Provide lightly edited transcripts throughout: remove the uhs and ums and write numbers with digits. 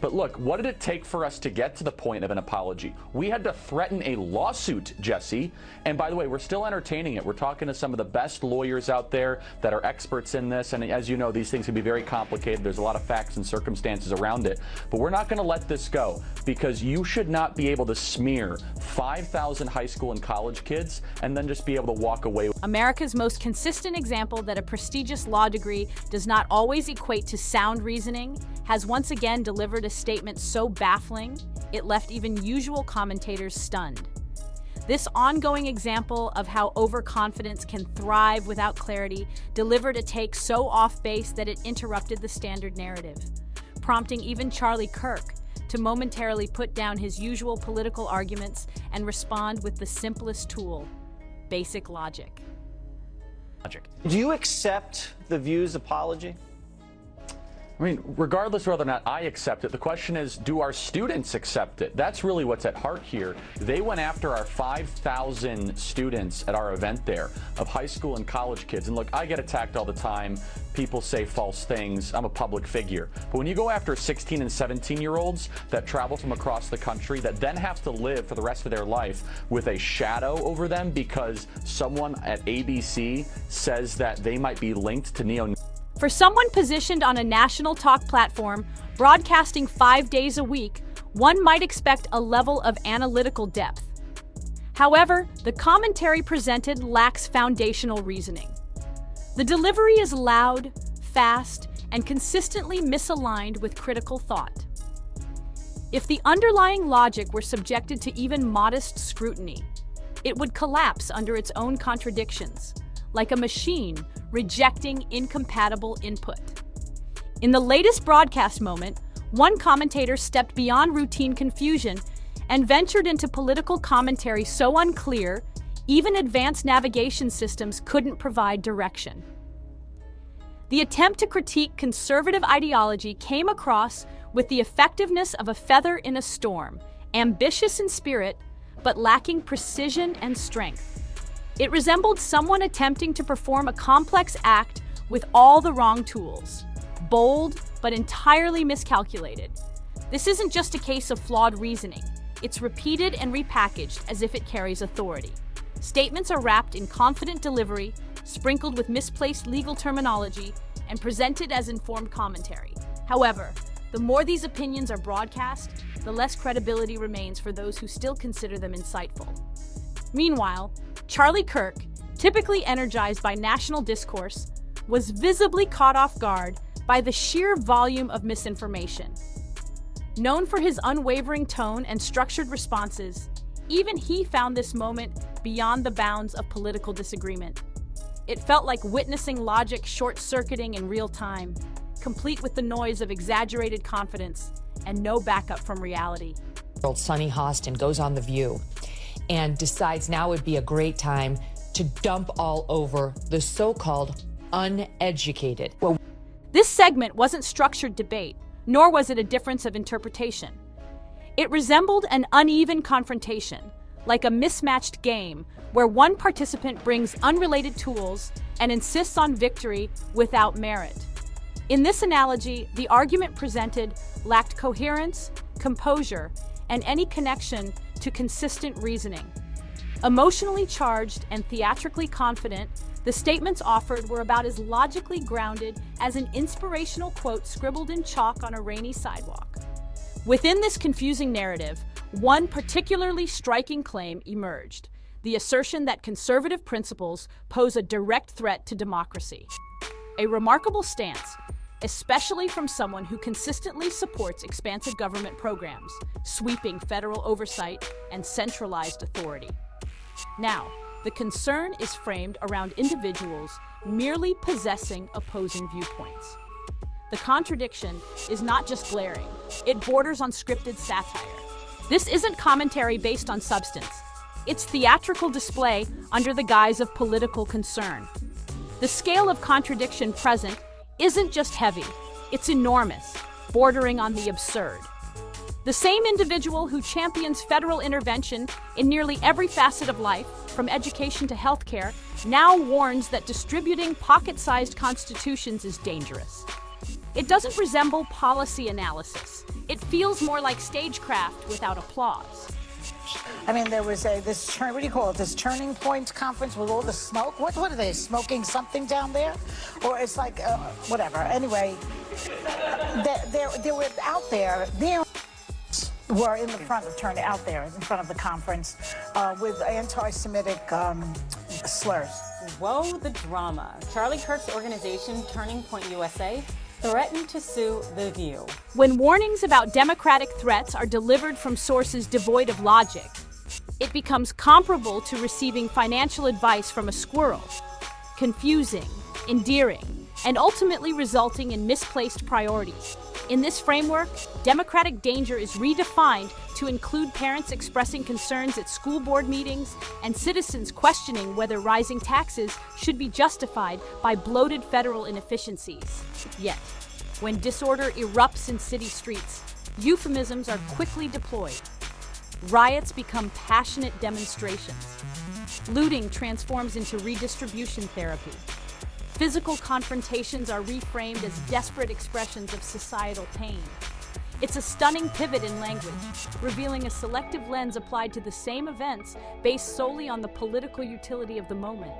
But look, what did it take for us to get to the point of an apology? We had to threaten a lawsuit, Jesse. And by the way, we're still entertaining it. We're talking to some of the best lawyers out there that are experts in this. And as you know, these things can be very complicated. There's a lot of facts and circumstances around it. But we're not going to let this go, because you should not be able to smear 5,000 high school and college kids and then just be able to walk away. America's most consistent example that a prestigious law degree does not always equate to sound reasoning has once again delivered a statement so baffling it left even usual commentators stunned. This ongoing example of how overconfidence can thrive without clarity delivered a take so off base that it interrupted the standard narrative, prompting even Charlie Kirk to momentarily put down his usual political arguments and respond with the simplest tool: basic logic. Do you accept the View's apology? I mean, regardless of whether or not I accept it, the question is, do our students accept it? That's really what's at heart here. They went after our 5,000 students at our event there of high school and college kids. And look, I get attacked all the time. People say false things. I'm a public figure. But when you go after 16 and 17-year-olds that travel from across the country that then have to live for the rest of their life with a shadow over them because someone at ABC says that they might be linked to neo. For someone positioned on a national talk platform, broadcasting 5 days a week, one might expect a level of analytical depth. However, the commentary presented lacks foundational reasoning. The delivery is loud, fast, and consistently misaligned with critical thought. If the underlying logic were subjected to even modest scrutiny, it would collapse under its own contradictions, like a machine rejecting incompatible input. In the latest broadcast moment, one commentator stepped beyond routine confusion and ventured into political commentary so unclear, even advanced navigation systems couldn't provide direction. The attempt to critique conservative ideology came across with the effectiveness of a feather in a storm, ambitious in spirit, but lacking precision and strength. It resembled someone attempting to perform a complex act with all the wrong tools, bold but entirely miscalculated. This isn't just a case of flawed reasoning. It's repeated and repackaged as if it carries authority. Statements are wrapped in confident delivery, sprinkled with misplaced legal terminology, and presented as informed commentary. However, the more these opinions are broadcast, the less credibility remains for those who still consider them insightful. Meanwhile, Charlie Kirk, typically energized by national discourse, was visibly caught off guard by the sheer volume of misinformation. Known for his unwavering tone and structured responses, even he found this moment beyond the bounds of political disagreement. It felt like witnessing logic short-circuiting in real time, complete with the noise of exaggerated confidence and no backup from reality. Sonny Hostin goes on The View and decides now would be a great time to dump all over the so-called uneducated. This segment wasn't structured debate, nor was it a difference of interpretation. It resembled an uneven confrontation, like a mismatched game where one participant brings unrelated tools and insists on victory without merit. In this analogy, the argument presented lacked coherence, composure, and any connection to consistent reasoning. Emotionally charged and theatrically confident, the statements offered were about as logically grounded as an inspirational quote scribbled in chalk on a rainy sidewalk. Within this confusing narrative, one particularly striking claim emerged: the assertion that conservative principles pose a direct threat to democracy. A remarkable stance, especially from someone who consistently supports expansive government programs, sweeping federal oversight, and centralized authority. Now, the concern is framed around individuals merely possessing opposing viewpoints. The contradiction is not just glaring, it borders on scripted satire. This isn't commentary based on substance. It's theatrical display under the guise of political concern. The scale of contradiction present isn't just heavy, it's enormous, bordering on the absurd. The same individual who champions federal intervention in nearly every facet of life, from education to healthcare, now warns that distributing pocket-sized constitutions is dangerous. It doesn't resemble policy analysis. It feels more like stagecraft without applause. I mean, there was what do you call it, this Turning Point conference with all the smoke? What are they, smoking something down there? Or it's like, whatever. Anyway, they were out there, were in the front of the conference with anti-Semitic slurs. Whoa, the drama. Charlie Kirk's organization, Turning Point USA, threatened to sue The View. When warnings about democratic threats are delivered from sources devoid of logic, it becomes comparable to receiving financial advice from a squirrel, confusing, endearing, and ultimately resulting in misplaced priorities. In this framework, democratic danger is redefined to include parents expressing concerns at school board meetings and citizens questioning whether rising taxes should be justified by bloated federal inefficiencies. Yet, when disorder erupts in city streets, euphemisms are quickly deployed. Riots become passionate demonstrations. Looting transforms into redistribution therapy. Physical confrontations are reframed as desperate expressions of societal pain. It's a stunning pivot in language, revealing a selective lens applied to the same events based solely on the political utility of the moment.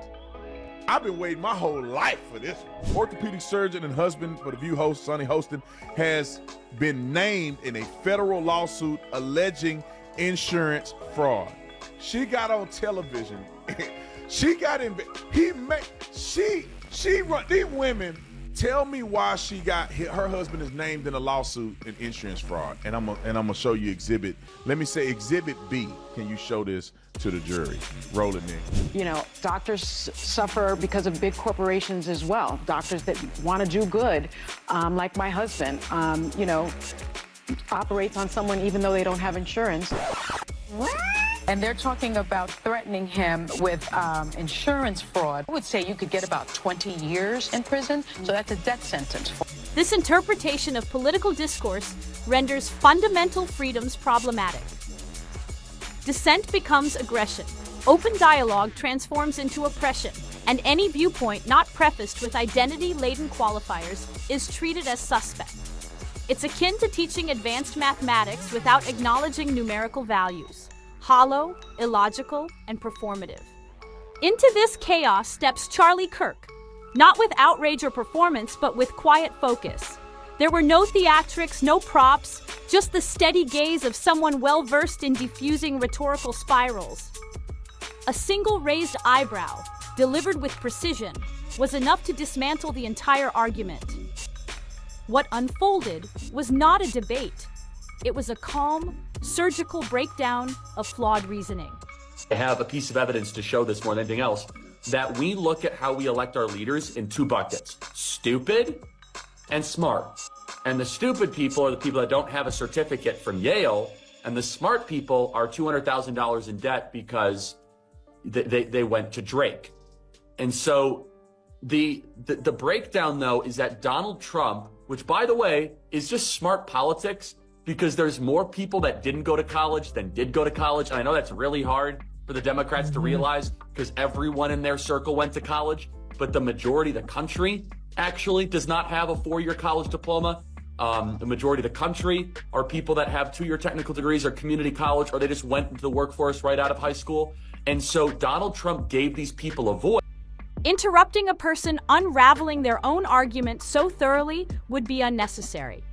I've been waiting my whole life for this. Orthopedic surgeon and husband for The View host, Sonny Hostin, has been named in a federal lawsuit alleging insurance fraud. She got on television. She got in. She run. These women tell me why she got her husband is named in a lawsuit in insurance fraud, and I'm gonna show you exhibit. Let me say exhibit B. Can you show this to the jury? Roll it in. You know, doctors suffer because of big corporations as well. Doctors that want to do good, like my husband, you know, operates on someone even though they don't have insurance. What? And they're talking about threatening him with insurance fraud. I would say you could get about 20 years in prison, so that's a death sentence. This interpretation of political discourse renders fundamental freedoms problematic. Dissent becomes aggression. Open dialogue transforms into oppression, and any viewpoint not prefaced with identity-laden qualifiers is treated as suspect. It's akin to teaching advanced mathematics without acknowledging numerical values. Hollow, illogical, and performative. Into this chaos steps Charlie Kirk, not with outrage or performance, but with quiet focus. There were no theatrics, no props, just the steady gaze of someone well-versed in diffusing rhetorical spirals. A single raised eyebrow, delivered with precision, was enough to dismantle the entire argument. What unfolded was not a debate. It was a calm, surgical breakdown of flawed reasoning. I have a piece of evidence to show this more than anything else, that we look at how we elect our leaders in two buckets, stupid and smart. And the stupid people are the people that don't have a certificate from Yale, and the smart people are $200,000 in debt because they went to Drake. And so the breakdown, though, is that Donald Trump, which, by the way, is just smart politics, because there's more people that didn't go to college than did go to college. And I know that's really hard for the Democrats to realize, because everyone in their circle went to college, but the majority of the country actually does not have a 4-year college diploma. The majority of the country are people that have 2-year technical degrees or community college, or they just went into the workforce right out of high school. And so Donald Trump gave these people a voice. Interrupting a person unraveling their own argument so thoroughly would be unnecessary.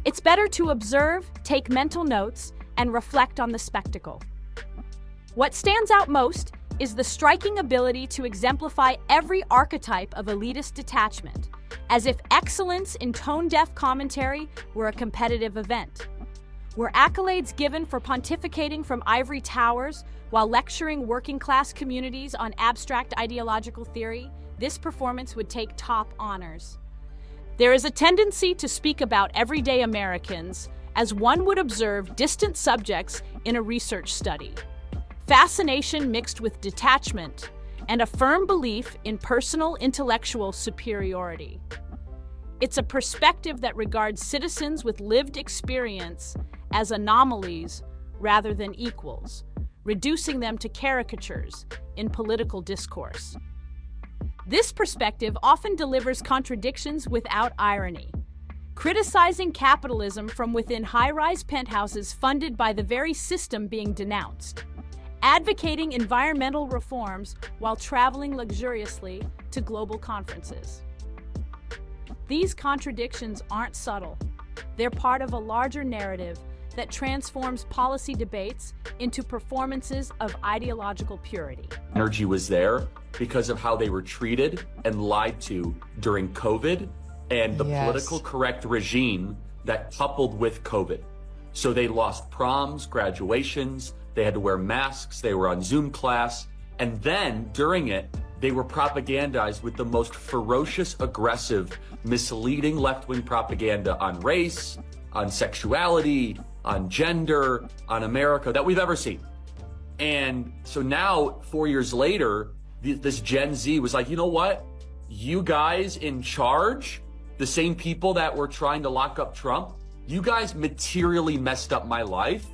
It's better to observe, take mental notes, and reflect on the spectacle. What stands out most is the striking ability to exemplify every archetype of elitist detachment, as if excellence in tone-deaf commentary were a competitive event. Were accolades given for pontificating from ivory towers while lecturing working-class communities on abstract ideological theory, this performance would take top honors. There is a tendency to speak about everyday Americans as one would observe distant subjects in a research study. Fascination mixed with detachment and a firm belief in personal intellectual superiority. It's a perspective that regards citizens with lived experience as anomalies rather than equals, reducing them to caricatures in political discourse. This perspective often delivers contradictions without irony. criticizing capitalism from within high-rise penthouses funded by the very system being denounced, advocating environmental reforms while traveling luxuriously to global conferences. These contradictions aren't subtle. They're part of a larger narrative that transforms policy debates into performances of ideological purity. Energy was there because of how they were treated and lied to during COVID and the political correct regime that coupled with COVID. So they lost proms, graduations, they had to wear masks, they were on Zoom class, and then during it, they were propagandized with the most ferocious, aggressive, misleading left-wing propaganda on race, on sexuality, on gender, on America that we've ever seen. And so now, 4 years later, this Gen Z was like, you know what? You guys in charge, the same people that were trying to lock up Trump, you guys materially messed up my life.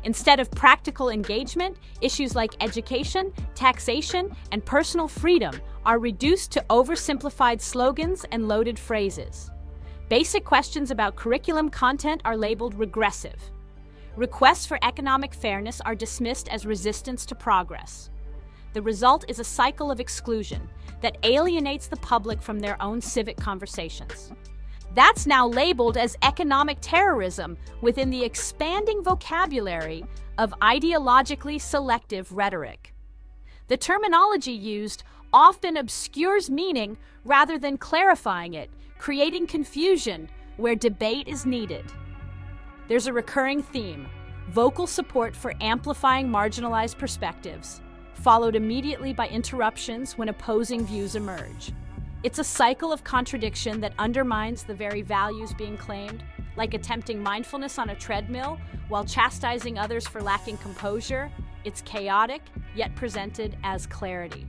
Instead of practical engagement, issues like education, taxation, and personal freedom are reduced to oversimplified slogans and loaded phrases. Basic questions about curriculum content are labeled regressive. Requests for economic fairness are dismissed as resistance to progress. The result is a cycle of exclusion that alienates the public from their own civic conversations. That's now labeled as economic terrorism within the expanding vocabulary of ideologically selective rhetoric. The terminology used often obscures meaning rather than clarifying it, creating confusion where debate is needed. There's a recurring theme: vocal support for amplifying marginalized perspectives, followed immediately by interruptions when opposing views emerge. It's a cycle of contradiction that undermines the very values being claimed, like attempting mindfulness on a treadmill while chastising others for lacking composure. It's chaotic, yet presented as clarity.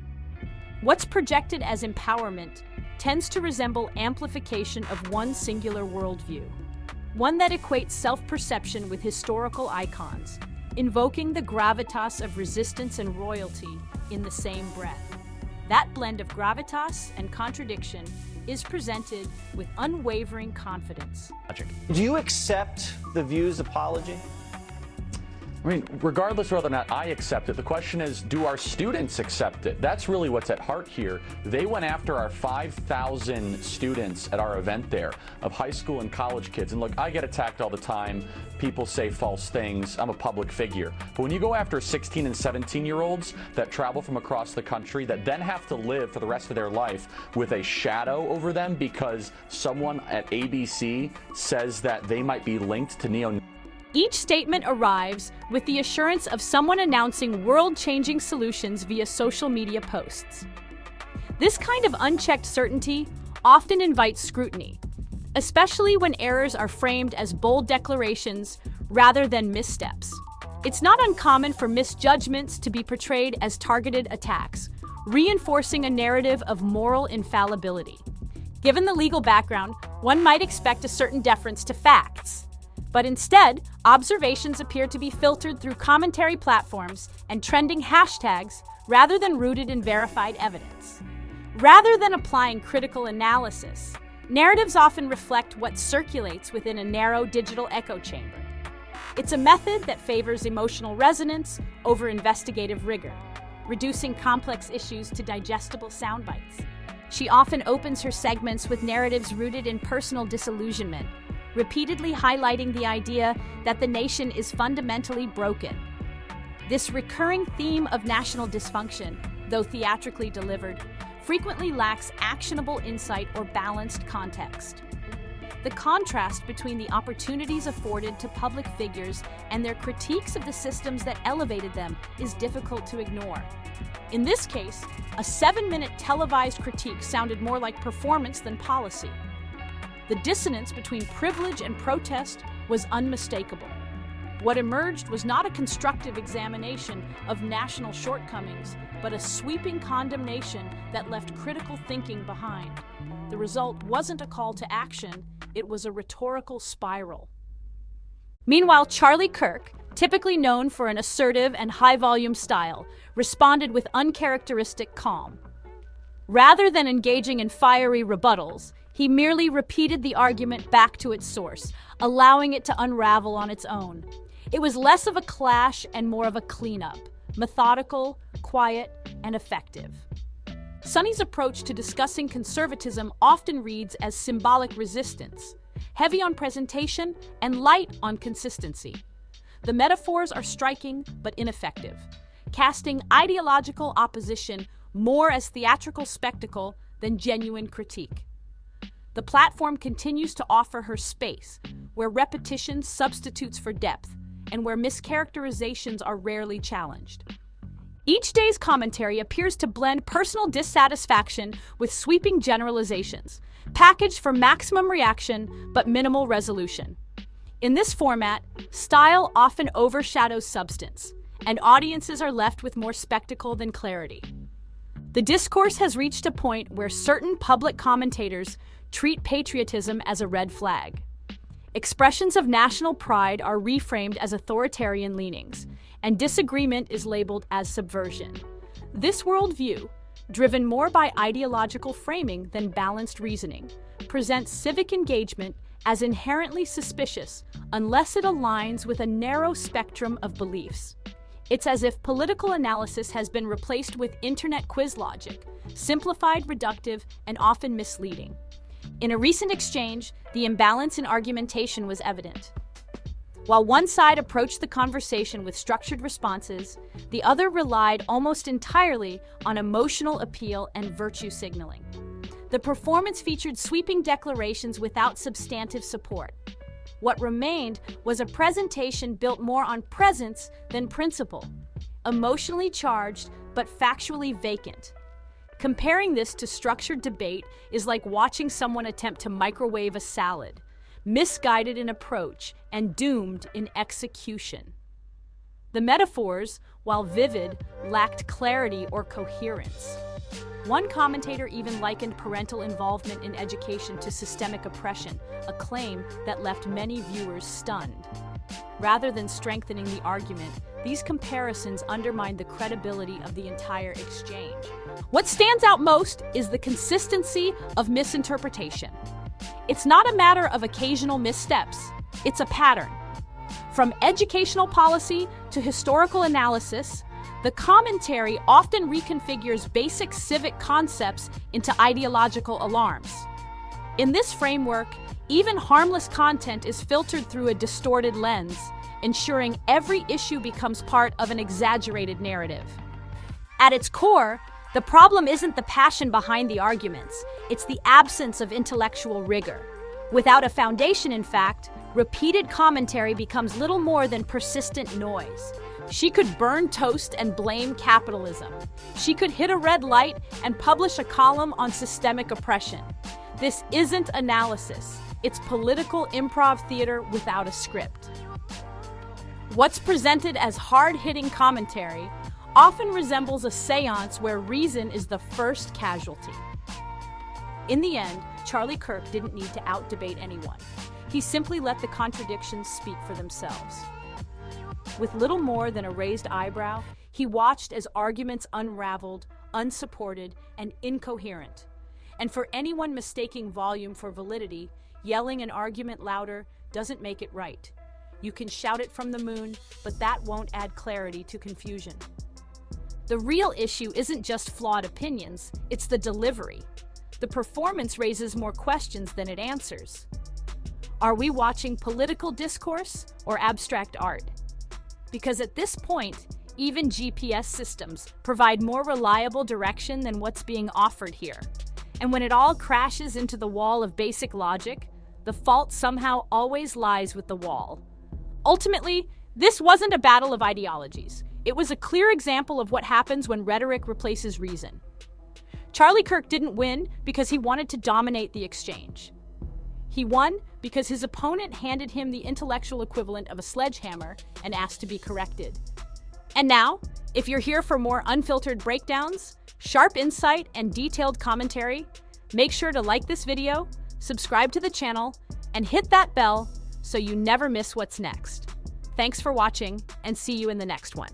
What's projected as empowerment tends to resemble amplification of one singular worldview, one that equates self-perception with historical icons, invoking the gravitas of resistance and royalty in the same breath. That blend of gravitas and contradiction is presented with unwavering confidence. Do you accept the View's apology? I mean, regardless of whether or not I accept it, the question is, do our students accept it? That's really what's at heart here. They went after our 5,000 students at our event there of high school and college kids. And look, I get attacked all the time. People say false things. I'm a public figure. But when you go after 16 and 17-year-olds that travel from across the country that then have to live for the rest of their life with a shadow over them because someone at ABC says that they might be linked to neo. Each statement arrives with the assurance of someone announcing world-changing solutions via social media posts. This kind of unchecked certainty often invites scrutiny, especially when errors are framed as bold declarations rather than missteps. It's not uncommon for misjudgments to be portrayed as targeted attacks, reinforcing a narrative of moral infallibility. Given the legal background, one might expect a certain deference to facts. But instead, observations appear to be filtered through commentary platforms and trending hashtags rather than rooted in verified evidence. Rather than applying critical analysis, narratives often reflect what circulates within a narrow digital echo chamber. It's a method that favors emotional resonance over investigative rigor, reducing complex issues to digestible sound bites. She often opens her segments with narratives rooted in personal disillusionment, repeatedly highlighting the idea that the nation is fundamentally broken. This recurring theme of national dysfunction, though theatrically delivered, frequently lacks actionable insight or balanced context. The contrast between the opportunities afforded to public figures and their critiques of the systems that elevated them is difficult to ignore. In this case, a 7-minute televised critique sounded more like performance than policy. The dissonance between privilege and protest was unmistakable. What emerged was not a constructive examination of national shortcomings, but a sweeping condemnation that left critical thinking behind. The result wasn't a call to action, it was a rhetorical spiral. Meanwhile, Charlie Kirk, typically known for an assertive and high-volume style, responded with uncharacteristic calm. Rather than engaging in fiery rebuttals, He merely repeated the argument back to its source, allowing it to unravel on its own. It was less of a clash and more of a cleanup, methodical, quiet, and effective. Sonny's approach to discussing conservatism often reads as symbolic resistance, heavy on presentation and light on consistency. The metaphors are striking but ineffective, casting ideological opposition more as theatrical spectacle than genuine critique. The platform continues to offer her space, where repetition substitutes for depth, and where mischaracterizations are rarely challenged. Each day's commentary appears to blend personal dissatisfaction with sweeping generalizations, packaged for maximum reaction but minimal resolution. In this format, style often overshadows substance, and audiences are left with more spectacle than clarity. The discourse has reached a point where certain public commentators treat patriotism as a red flag. Expressions of national pride are reframed as authoritarian leanings, and disagreement is labeled as subversion. This worldview, driven more by ideological framing than balanced reasoning, presents civic engagement as inherently suspicious unless it aligns with a narrow spectrum of beliefs. It's as if political analysis has been replaced with internet quiz logic, simplified, reductive, and often misleading. In a recent exchange, the imbalance in argumentation was evident. While one side approached the conversation with structured responses, the other relied almost entirely on emotional appeal and virtue signaling. The performance featured sweeping declarations without substantive support. What remained was a presentation built more on presence than principle, emotionally charged but factually vacant. Comparing this to structured debate is like watching someone attempt to microwave a salad, misguided in approach and doomed in execution. The metaphors, while vivid, lacked clarity or coherence. One commentator even likened parental involvement in education to systemic oppression, a claim that left many viewers stunned. Rather than strengthening the argument, these comparisons undermine the credibility of the entire exchange. What stands out most is the consistency of misinterpretation. It's not a matter of occasional missteps, it's a pattern. From educational policy to historical analysis, the commentary often reconfigures basic civic concepts into ideological alarms. In this framework, even harmless content is filtered through a distorted lens, ensuring every issue becomes part of an exaggerated narrative. At its core, the problem isn't the passion behind the arguments, it's the absence of intellectual rigor. Without a foundation in fact, repeated commentary becomes little more than persistent noise. She could burn toast and blame capitalism. She could hit a red light and publish a column on systemic oppression. This isn't analysis, it's political improv theater without a script. What's presented as hard-hitting commentary often resembles a seance where reason is the first casualty. In the end, Charlie Kirk didn't need to out-debate anyone. He simply let the contradictions speak for themselves. With little more than a raised eyebrow, he watched as arguments unraveled, unsupported, and incoherent. And for anyone mistaking volume for validity, yelling an argument louder doesn't make it right. You can shout it from the moon, but that won't add clarity to confusion. The real issue isn't just flawed opinions, it's the delivery. The performance raises more questions than it answers. Are we watching political discourse or abstract art? Because at this point, even GPS systems provide more reliable direction than what's being offered here. And when it all crashes into the wall of basic logic, the fault somehow always lies with the wall. Ultimately, this wasn't a battle of ideologies. It was a clear example of what happens when rhetoric replaces reason. Charlie Kirk didn't win because he wanted to dominate the exchange. He won because his opponent handed him the intellectual equivalent of a sledgehammer and asked to be corrected. And now, if you're here for more unfiltered breakdowns, sharp insight, and detailed commentary, make sure to like this video, subscribe to the channel, and hit that bell so you never miss what's next. Thanks for watching, and see you in the next one.